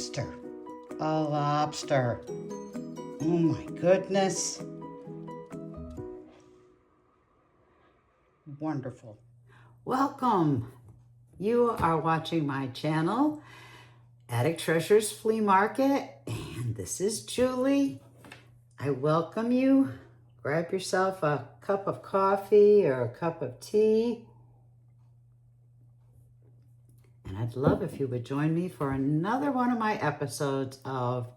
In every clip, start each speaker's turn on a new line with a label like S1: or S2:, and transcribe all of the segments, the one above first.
S1: lobster. A lobster. Oh my goodness. Wonderful. Welcome. You are watching my channel, Attic Treasures Flea Market, and this is Julie. I welcome you. Grab yourself a cup of coffee or a cup of tea. And I'd love if you would join me for another one of my episodes of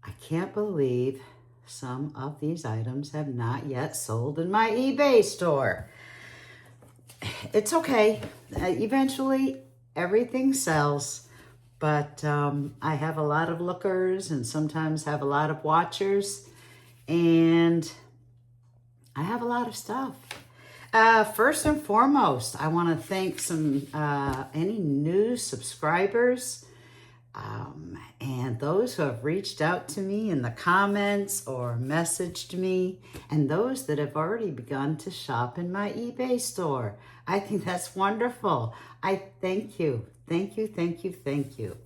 S1: I can't believe some of these items have not yet sold in my eBay store. It's okay. Eventually, everything sells. But I have a lot of lookers and sometimes have a lot of watchers. And I have a lot of stuff. First and foremost, I want to thank any new subscribers and those who have reached out to me in the comments or messaged me, and those that have already begun to shop in my eBay store. I think that's wonderful. I thank you. Thank you, thank you, thank you.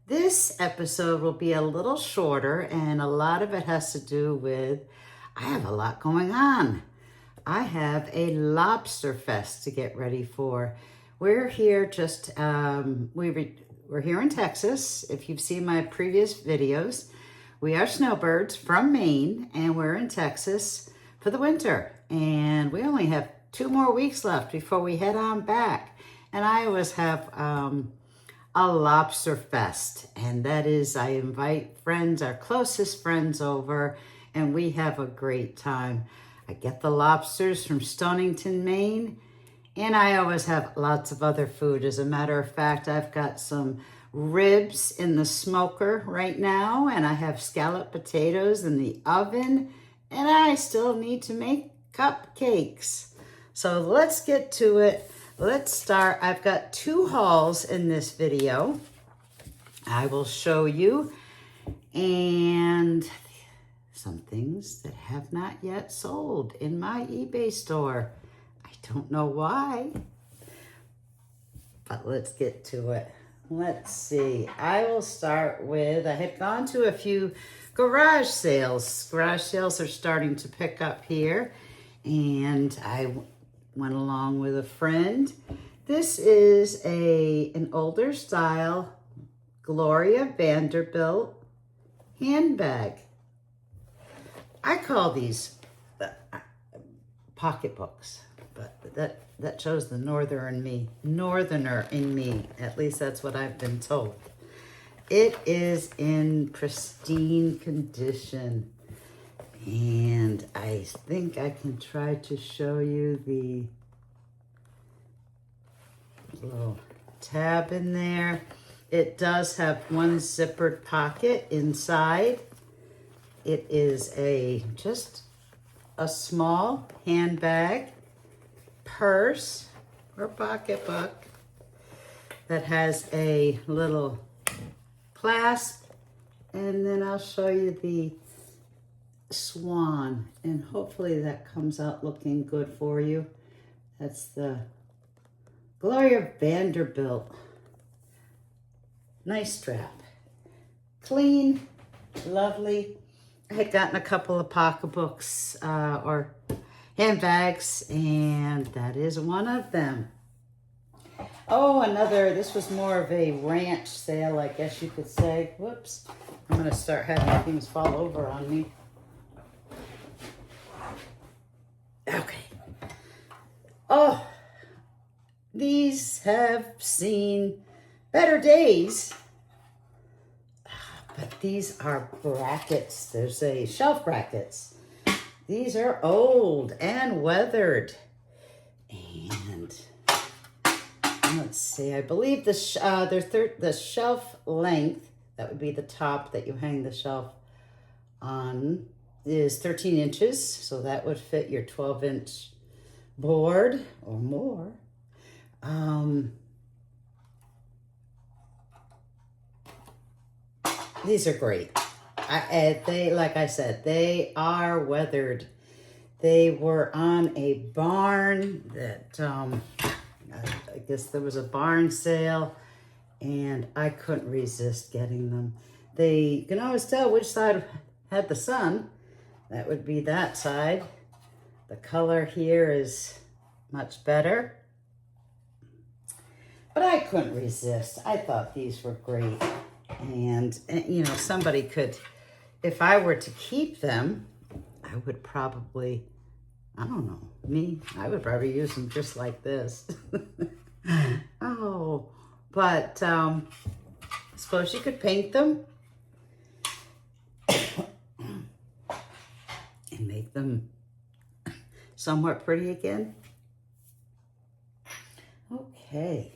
S1: This episode will be a little shorter, and a lot of it has to do with I have a lot going on. I have a lobster fest to get ready for. We're here we're here in Texas. If you've seen my previous videos, we are snowbirds from Maine, and we're in Texas for the winter. And we only have 2 more weeks left before we head on back. And I always have a lobster fest, and that is I invite friends, our closest friends over, and we have a great time. I get the lobsters from Stonington, Maine, and I always have lots of other food. As a matter of fact, I've got some ribs in the smoker right now, and I have scalloped potatoes in the oven, and I still need to make cupcakes. So let's get to it. Let's start. I've got 2 hauls in this video. I will show you, and some things that have not yet sold in my eBay store. I don't know why, but let's get to it. Let's see. I will start with, I had gone to a few garage sales. Garage sales are starting to pick up here, and I went along with a friend. This is an older style Gloria Vanderbilt handbag. I call these pocketbooks, but that shows the northerner in me. At least that's what I've been told. It is in pristine condition, and I think I can try to show you the little tab in there. It does have one zippered pocket inside. It is just a small handbag, purse, or pocketbook that has a little clasp, and then I'll show you the swan, and hopefully that comes out looking good for you. That's the Gloria Vanderbilt. Nice strap. Clean, lovely. I had gotten a couple of pocketbooks or handbags, and that is one of them. Oh, this was more of a ranch sale, I guess you could say. Whoops. I'm going to start having things fall over on me. Okay. Oh, these have seen better days. But these are brackets. There's a shelf brackets. These are old and weathered. And let's see, I believe the shelf length, that would be the top that you hang the shelf on, is 13 inches. So that would fit your 12-inch board or more. These are great. Like I said, they are weathered. They were on a barn that, I guess there was a barn sale, and I couldn't resist getting them. You can always tell which side had the sun. That would be that side. The color here is much better. But I couldn't resist. I thought these were great. And you know, somebody could, if I were to keep them, I would probably, I don't know, I would probably use them just like this. Oh, but I suppose you could paint them and make them somewhat pretty again. Okay.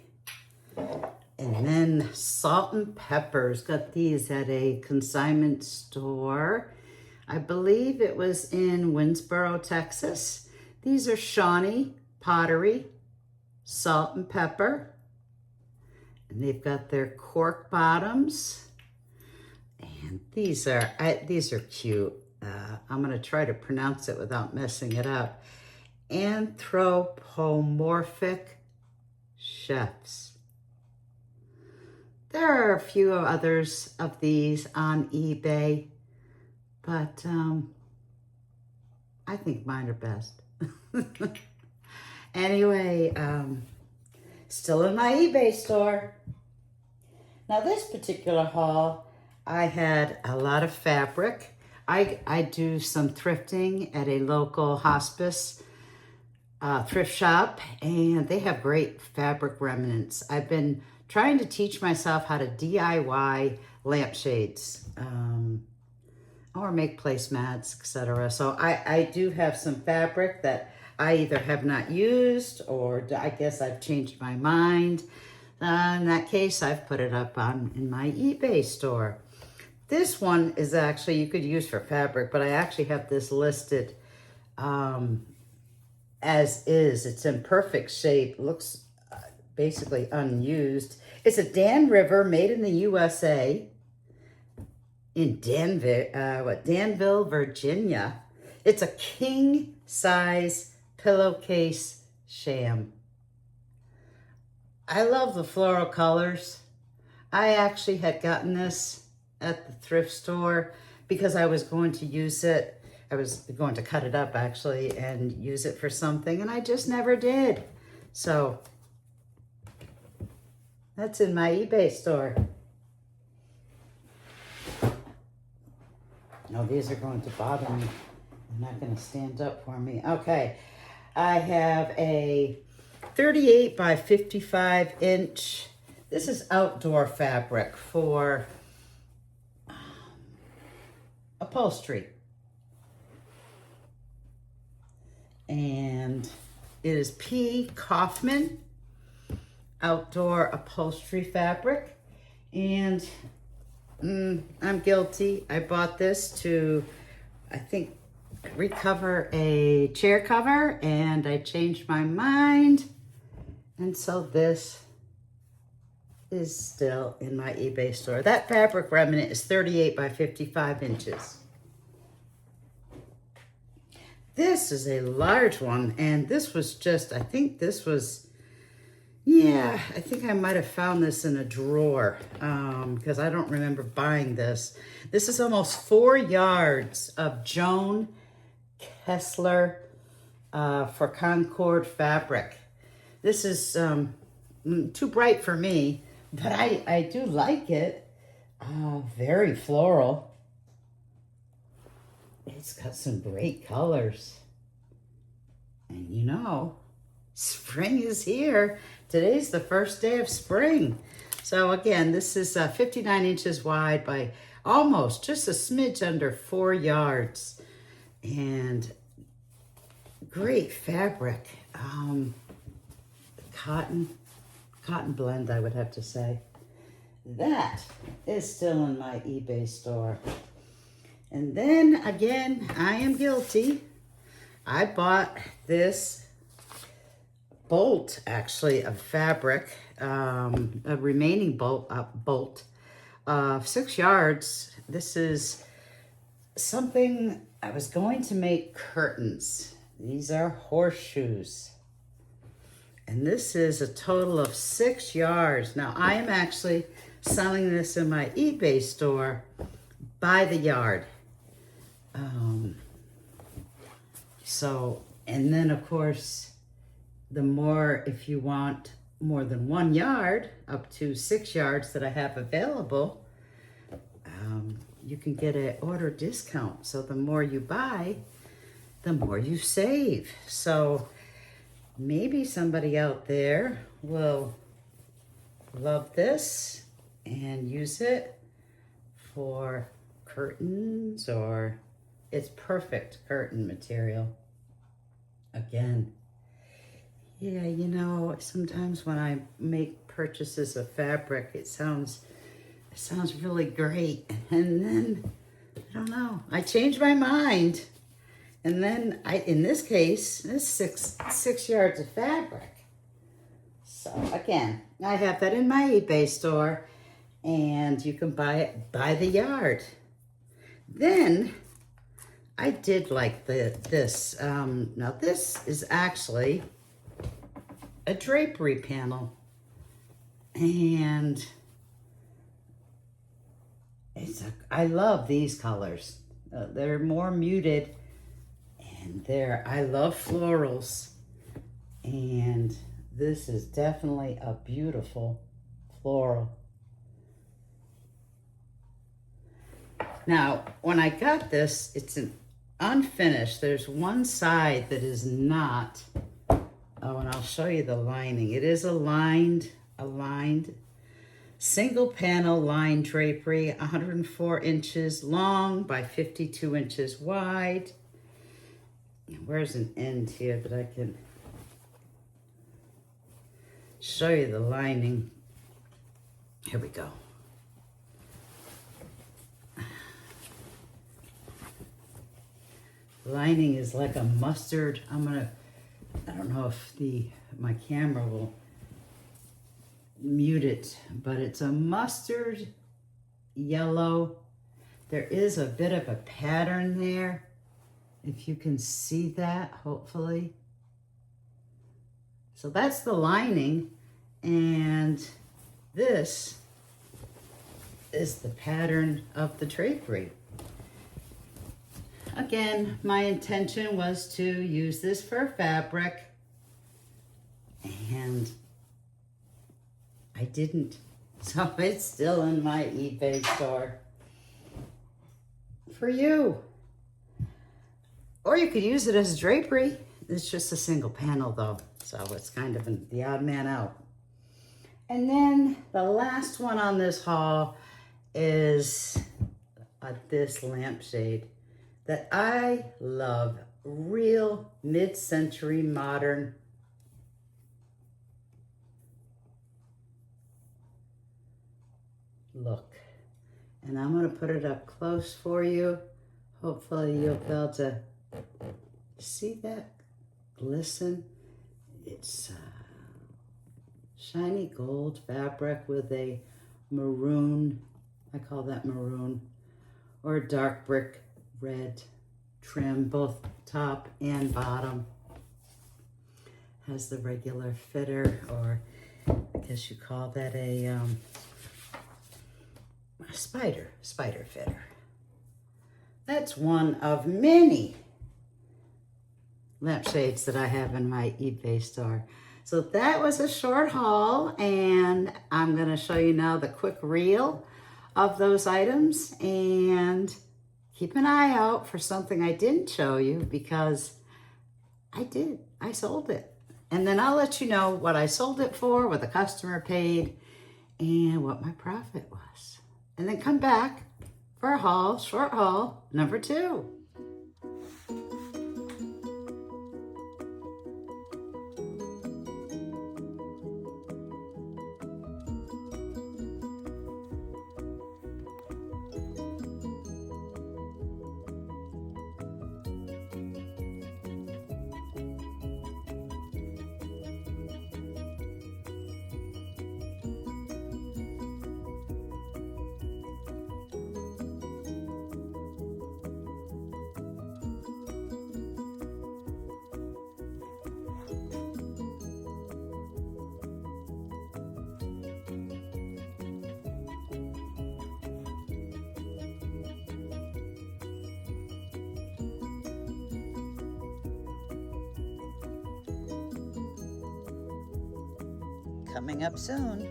S1: And then salt and peppers. Got these at a consignment store. I believe it was in Winsboro, Texas. These are Shawnee pottery, salt and pepper. And they've got their cork bottoms. And these are cute. I'm going to try to pronounce it without messing it up. Anthropomorphic chefs. There are a few others of these on eBay, but I think mine are best. Anyway, still in my eBay store. Now this particular haul, I had a lot of fabric. I do some thrifting at a local hospice thrift shop, and they have great fabric remnants. I've been trying to teach myself how to DIY lampshades or make placemats, etc. So I do have some fabric that I either have not used or I guess I've changed my mind. In that case, I've put it up in my eBay store. This one is actually, you could use for fabric, but I actually have this listed as is. It's in perfect shape. Looks basically unused. It's a Dan River, made in the USA, in Danville, Virginia. It's a king size pillowcase sham. I love the floral colors. I actually had gotten this at the thrift store because I was going to use it. I was going to cut it up actually and use it for something, and I just never did. So that's in my eBay store. No, these are going to bother me. They're not going to stand up for me. Okay, I have a 38 by 55 inch. This is outdoor fabric for upholstery. And it is P. Kaufman outdoor upholstery fabric. And I'm guilty. I bought this to, I think, recover a chair cover, and I changed my mind. And so this is still in my eBay store. That fabric remnant is 38 by 55 inches. This is a large one, and this was just, I think this was, yeah, I think I might have found this in a drawer because I don't remember buying this. This is almost 4 yards of Joan Kessler for Concord fabric. This is too bright for me, but I do like it. Very floral. It's got some great colors. And you know, spring is here. Today's the first day of spring. So again, this is 59 inches wide by almost just a smidge under 4 yards. And great fabric. Cotton blend, I would have to say. That is still in my eBay store. And then again, I am guilty. I bought this bolt, actually, of fabric, a remaining bolt of 6 yards. This is something I was going to make curtains. These are horseshoes. And this is a total of 6 yards. Now, I am actually selling this in my eBay store by the yard. And then of course, the more, if you want more than 1 yard, up to 6 yards that I have available, you can get an order discount. So the more you buy, the more you save. So maybe somebody out there will love this and use it for curtains, or it's perfect curtain material. Again, yeah, you know, sometimes when I make purchases of fabric, it sounds really great, and then I don't know, I change my mind, and then in this case, it's six yards of fabric. So again, I have that in my eBay store, and you can buy it by the yard. Then I did like this. Now this is actually a drapery panel, and I love these colors. They're more muted, and I love florals, and this is definitely a beautiful floral. Now, when I got this, it's an unfinished. There's one side that is not. Oh, and I'll show you the lining. It is a lined single panel lined drapery, 104 inches long by 52 inches wide. Where's an end here that I can show you the lining? Here we go. Lining is like a mustard. I don't know if my camera will mute it, but it's a mustard yellow. There is a bit of a pattern there, if you can see that, hopefully. So that's the lining, and this is the pattern of the drapery. Again, my intention was to use this for fabric, and I didn't. So it's still in my eBay store for you. Or you could use it as drapery. It's just a single panel though, so it's kind of the odd man out. And then the last one on this haul is this lampshade that I love. Real mid-century modern. Look. And I'm going to put it up close for you. Hopefully you'll be able to see that glisten. It's shiny gold fabric with a maroon, I call that maroon, or a dark brick red trim, both top and bottom. Has the regular fitter, or I guess you call that a spider fitter. That's one of many lampshades that I have in my eBay store. So that was a short haul, and I'm going to show you now the quick reel of those items, and keep an eye out for something I didn't show you, because I sold it. And then I'll let you know what I sold it for, what the customer paid, and what my profit was. And then come back for a haul, short haul, number 2. coming up soon.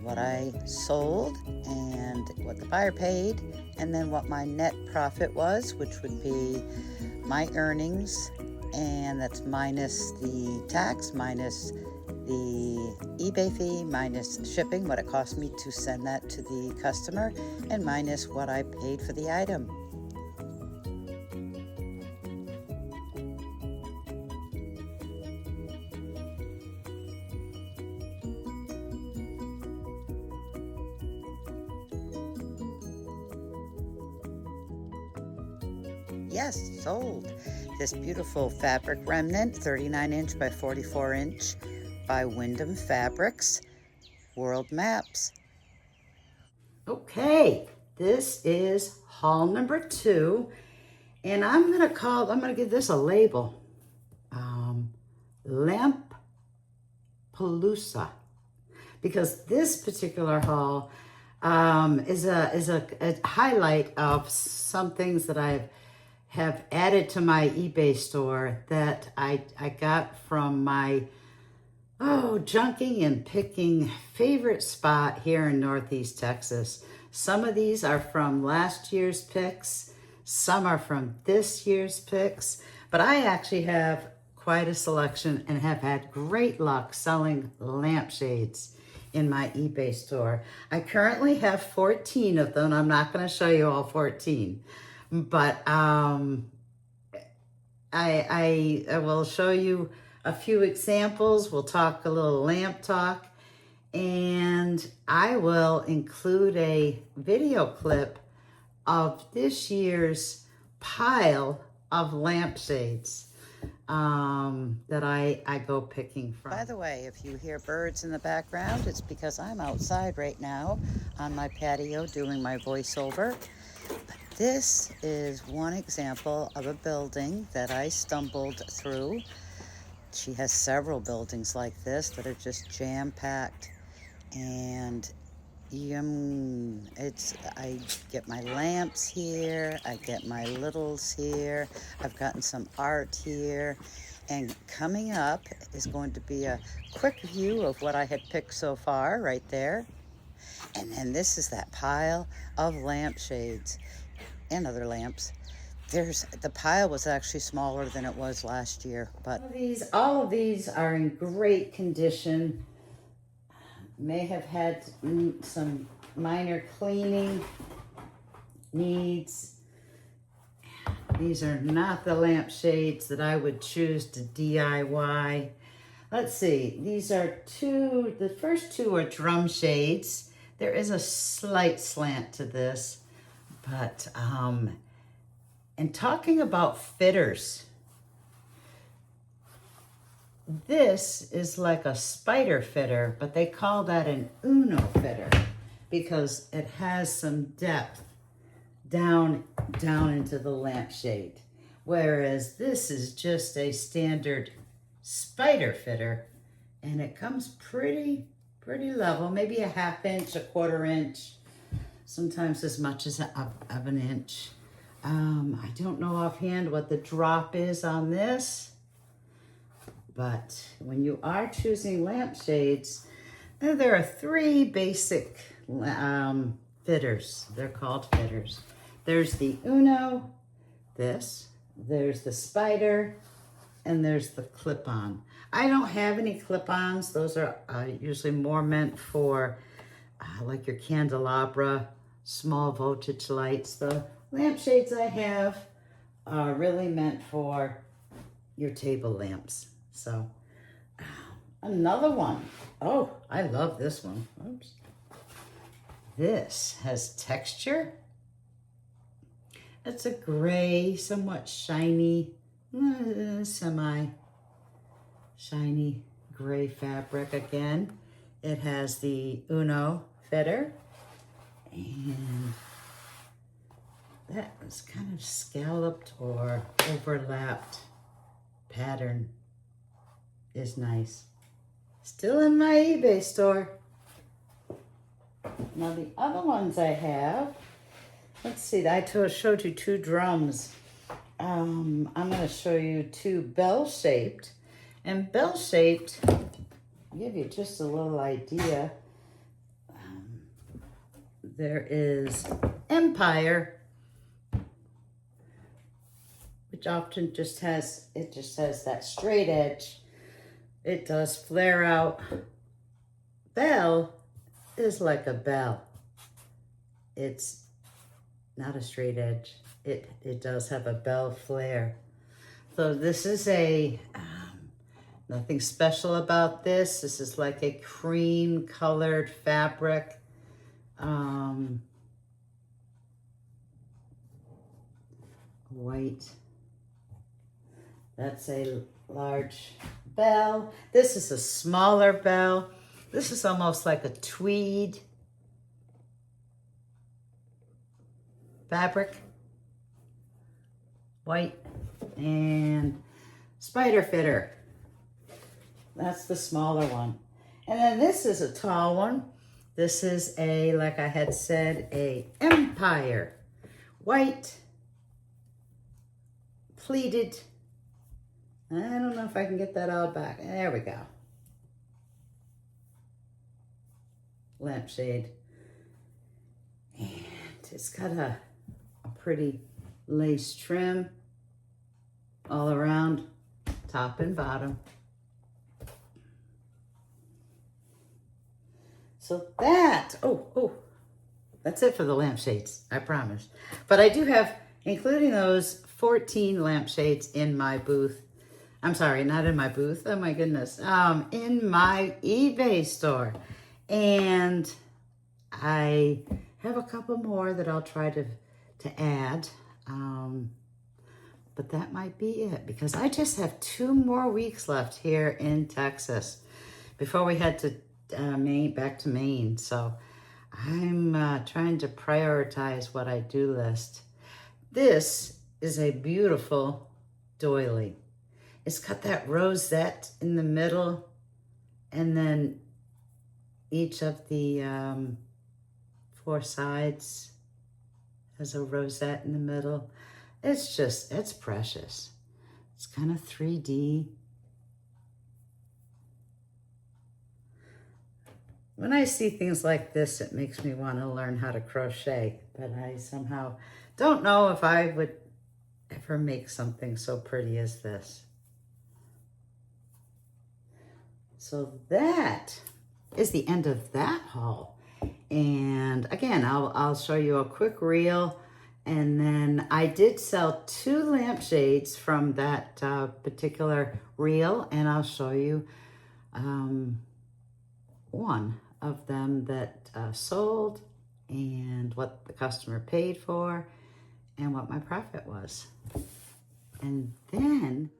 S1: What I sold and what the buyer paid, and then what my net profit was, which would be my earnings, and that's minus the tax, minus the eBay fee, minus shipping, what it cost me to send that to the customer, and minus what I paid for the item. Yes, sold. This beautiful fabric remnant, 39-inch by 44-inch by Wyndham Fabrics, World Maps. Okay, this is haul number 2, and I'm gonna give this a label. Lamp Palooza, because this particular haul is a highlight of some things that I have added to my eBay store that I got from my junking and picking favorite spot here in Northeast Texas. Some of these are from last year's picks, some are from this year's picks, but I actually have quite a selection and have had great luck selling lampshades in my eBay store. I currently have 14 of them. I'm not going to show you all 14, but I will show you a few examples. We'll talk a little lamp talk, and I will include a video clip of this year's pile of lampshades that I go picking from. By the way, if you hear birds in the background, it's because I'm outside right now on my patio doing my voiceover. But this is one example of a building that I stumbled through. She has several buildings like this that are just jam-packed, and I get my lamps here, I get my littles here, I've gotten some art here, and coming up is going to be a quick view of what I had picked so far right there. And then this is that pile of lampshades and other lamps. The pile was actually smaller than it was last year, but all of these are in great condition. May have had some minor cleaning needs. These are not the lampshades that I would choose to DIY. Let's see, these are the first two are drum shades. There is a slight slant to this, but and talking about fitters, this is like a spider fitter, but they call that an Uno fitter because it has some depth down into the lampshade, whereas this is just a standard spider fitter, and it comes pretty level, maybe a 1/2 inch, a 1/4 inch, sometimes as much as of an inch. I don't know offhand what the drop is on this, but when you are choosing lampshades, there are 3 basic fitters. They're called fitters. There's the Uno, there's the spider, and there's the clip-on. I don't have any clip-ons. Those are usually more meant for like your candelabra, small voltage lights. The lampshades I have are really meant for your table lamps. So another one. Oh, I love this one. Oops. This has texture. It's a gray, somewhat shiny, semi-shiny gray fabric again. It has the Uno fitter, and that was kind of scalloped or overlapped pattern is nice. Still in my eBay store. Now the other ones I have, let's see, I showed you 2 drums. I'm going to show you 2 bell-shaped. And bell-shaped, give you just a little idea, there is Empire, which often just has that straight edge. It does flare out. Bell is like a bell. It's not a straight edge. It does have a bell flare. So this is a, nothing special about this. This is like a cream colored fabric. White. That's a large bell. This is a smaller bell. This is almost like a tweed fabric. White. And spider fitter. That's the smaller one. And then this is a tall one. This is a, like I had said, a Empire. White, pleated. I don't know if I can get that all back. There we go. Lampshade. And it's got a pretty lace trim all around, top and bottom. So that, that's it for the lampshades, I promise. But I do have, including those, 14 lampshades in my booth. I'm sorry, not in my booth, oh my goodness. In my eBay store. And I have a couple more that I'll try to add. But that might be it, because I just have 2 more weeks left here in Texas before we head to Maine, back to Maine. So I'm trying to prioritize what I do list. This is a beautiful doily. It's got that rosette in the middle, and then each of the 4 sides has a rosette in the middle. It's precious. It's kind of 3D. When I see things like this, it makes me want to learn how to crochet, but I somehow don't know if I would ever make something so pretty as this. So that is the end of that haul. And again, I'll show you a quick reel. And then I did sell 2 lampshades from that particular reel, and I'll show you one of them that sold, and what the customer paid for, and what my profit was. And then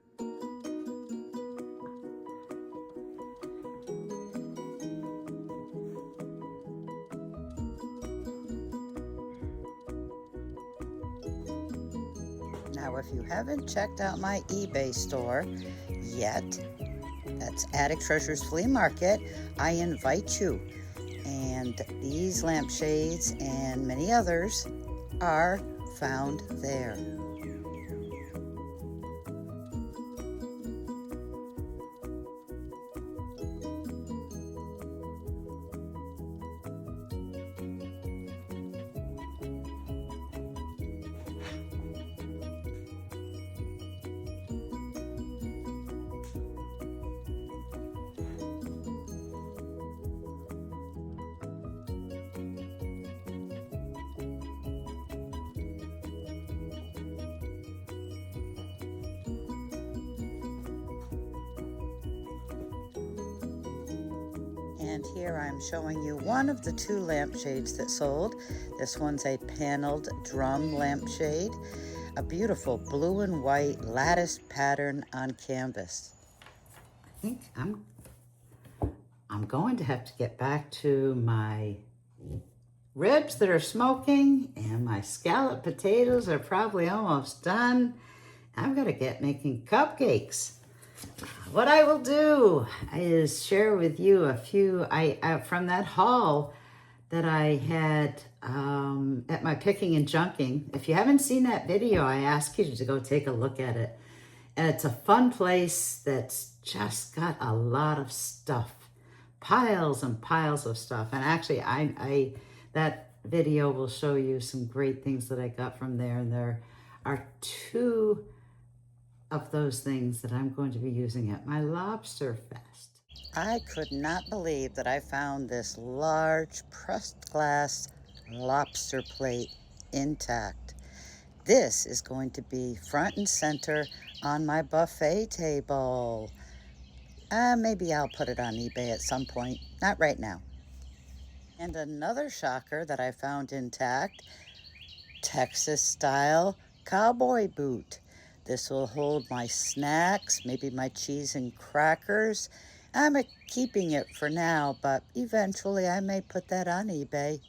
S1: now, if you haven't checked out my eBay store yet, that's Attic Treasures Flea Market, I invite you. And these lampshades and many others are found there. And here I'm showing you one of the 2 lampshades that sold. This one's a paneled drum lampshade, a beautiful blue and white lattice pattern on canvas. I think I'm going to have to get back to my ribs that are smoking, and my scalloped potatoes are probably almost done. I've got to get making cupcakes. What I will do is share with you a few from that haul that I had at my picking and junking. If you haven't seen that video, I ask you to go take a look at it. And it's a fun place that's just got a lot of stuff. piles and piles of stuff. And actually, that video will show you some great things that I got from there. And there are 2 of those things that I'm going to be using at my Lobster Fest. I could not believe that I found this large pressed glass lobster plate intact. This is going to be front and center on my buffet table. Maybe I'll put it on eBay at some point, not right now. And another shocker that I found intact, Texas style cowboy boot. This will hold my snacks, maybe my cheese and crackers. I'm keeping it for now, but eventually I may put that on eBay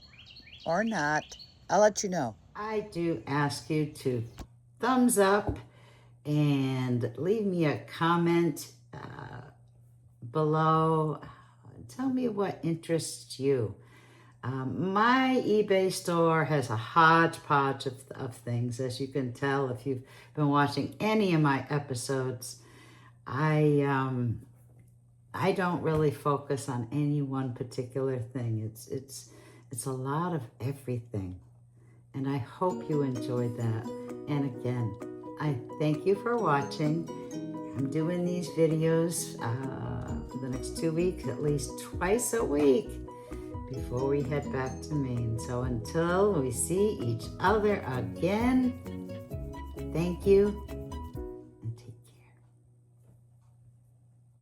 S1: or not. I'll let you know. I do ask you to thumbs up and leave me a comment below. Tell me what interests you. My eBay store has a hodgepodge of things, as you can tell if you've been watching any of my episodes. I don't really focus on any one particular thing. It's a lot of everything, and I hope you enjoyed that. And again, I thank you for watching. I'm doing these videos for the next 2 weeks, at least twice a week, before we head back to Maine. So until we see each other again, thank you